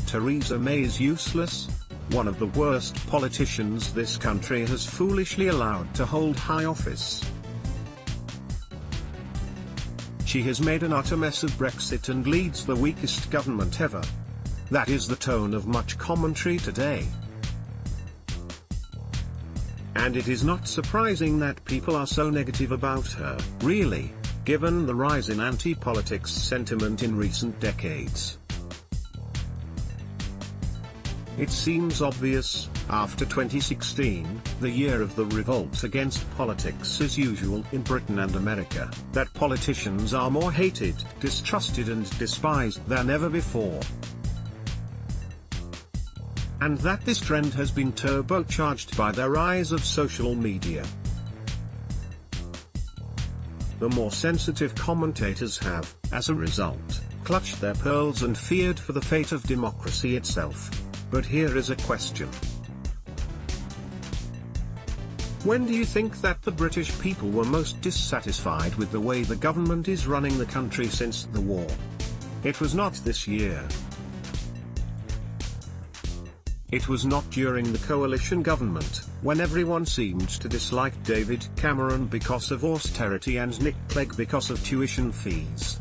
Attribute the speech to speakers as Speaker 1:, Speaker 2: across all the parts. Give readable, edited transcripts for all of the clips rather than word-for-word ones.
Speaker 1: Theresa May is useless, one of the worst politicians this country has foolishly allowed to hold high office. She has made an utter mess of Brexit and leads the weakest government ever. That is the tone of much commentary today. And it is not surprising that people are so negative about her, really, given the rise in anti-politics sentiment in recent decades. It seems obvious, after 2016, the year of the revolt against politics as usual in Britain and America, that politicians are more hated, distrusted and despised than ever before. And that this trend has been turbocharged by the rise of social media. The more sensitive commentators have, as a result, clutched their pearls and feared for the fate of democracy itself. But here is a question. When do you think that the British people were most dissatisfied with the way the government is running the country since the war? It was not this year. It was not during the coalition government, when everyone seemed to dislike David Cameron because of austerity and Nick Clegg because of tuition fees.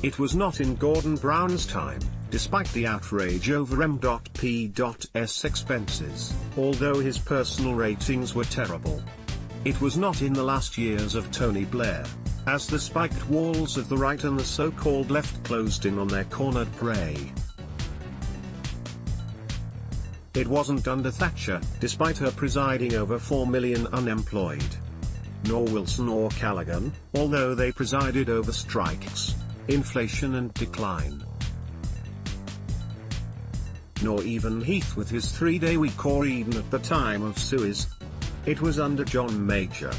Speaker 1: It was not in Gordon Brown's time, despite the outrage over M.P.'s expenses, although his personal ratings were terrible. It was not in the last years of Tony Blair, as the spiked walls of the right and the so-called left closed in on their cornered prey. It wasn't under Thatcher, despite her presiding over 4 million unemployed. Nor Wilson or Callaghan, although they presided over strikes, inflation and decline. Nor even Heath with his 3-day week, or even at the time of Suez. It was under John Major.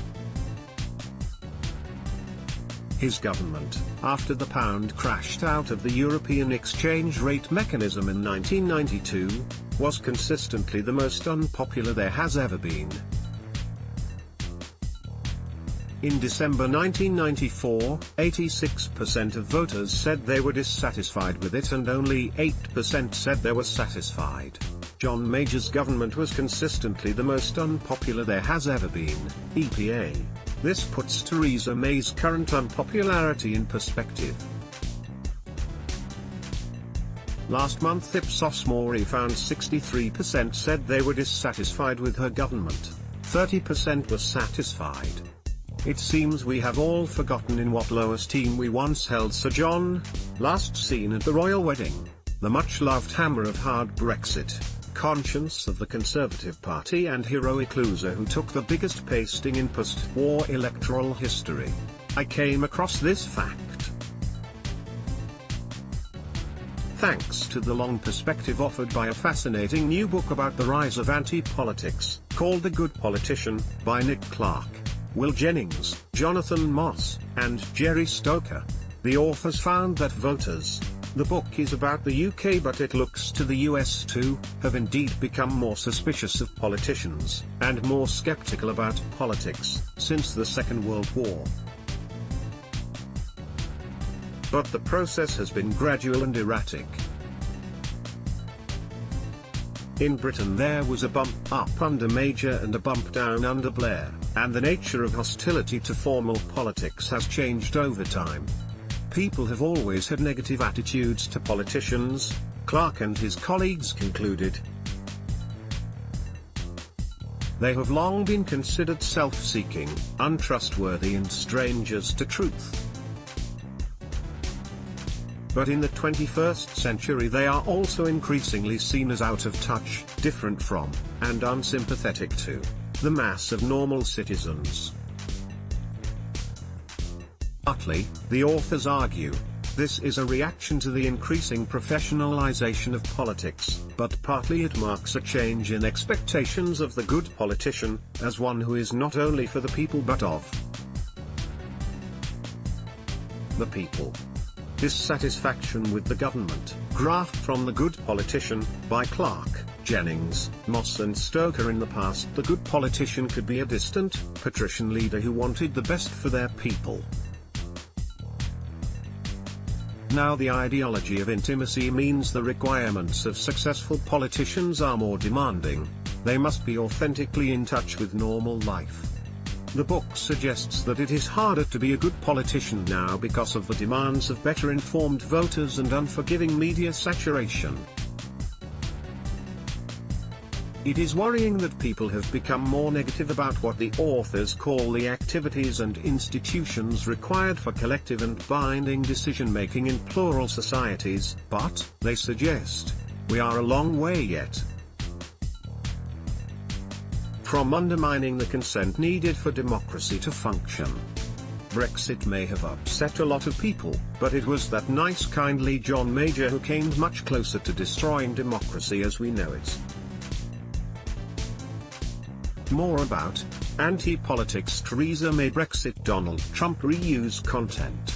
Speaker 1: His government, after the pound crashed out of the European exchange rate mechanism in 1992, was consistently the most unpopular there has ever been. In December 1994, 86% of voters said they were dissatisfied with it and only 8% said they were satisfied. John Major's government was consistently the most unpopular there has ever been, EPA. This puts Theresa May's current unpopularity in perspective. Last month Ipsos Mori found 63% said they were dissatisfied with her government, 30% were satisfied. It seems we have all forgotten in what low esteem we once held Sir John, last seen at the royal wedding, the much-loved hammer of hard Brexit, conscience of the Conservative Party and heroic loser who took the biggest pasting in post-war electoral history. I came across this fact thanks to the long perspective offered by a fascinating new book about the rise of anti-politics, called The Good Politician, by Nick Clark, Will Jennings, Jonathan Moss, and Jerry Stoker. The authors found that voters, the book is about the UK but it looks to the US too, have indeed become more suspicious of politicians, and more skeptical about politics, since the Second World War. But the process has been gradual and erratic. In Britain there was a bump up under Major and a bump down under Blair, and the nature of hostility to formal politics has changed over time. People have always had negative attitudes to politicians, Clark and his colleagues concluded. They have long been considered self-seeking, untrustworthy and strangers to truth. But in the 21st century they are also increasingly seen as out of touch, different from, and unsympathetic to, the mass of normal citizens. Partly, the authors argue, this is a reaction to the increasing professionalization of politics, but partly it marks a change in expectations of the good politician, as one who is not only for the people but of the people. Dissatisfaction with the government, graph from The Good Politician, by Clark, Jennings, Moss and Stoker. In the past the good politician could be a distant, patrician leader who wanted the best for their people. Now the ideology of intimacy means the requirements of successful politicians are more demanding. They must be authentically in touch with normal life. The book suggests that it is harder to be a good politician now because of the demands of better informed voters and unforgiving media saturation. It is worrying that people have become more negative about what the authors call the activities and institutions required for collective and binding decision-making in plural societies, but, they suggest, we are a long way yet. From undermining the consent needed for democracy to function. Brexit may have upset a lot of people, but it was that nice kindly John Major who came much closer to destroying democracy as we know it. More about Anti-Politics Theresa May Brexit Donald Trump reuse content.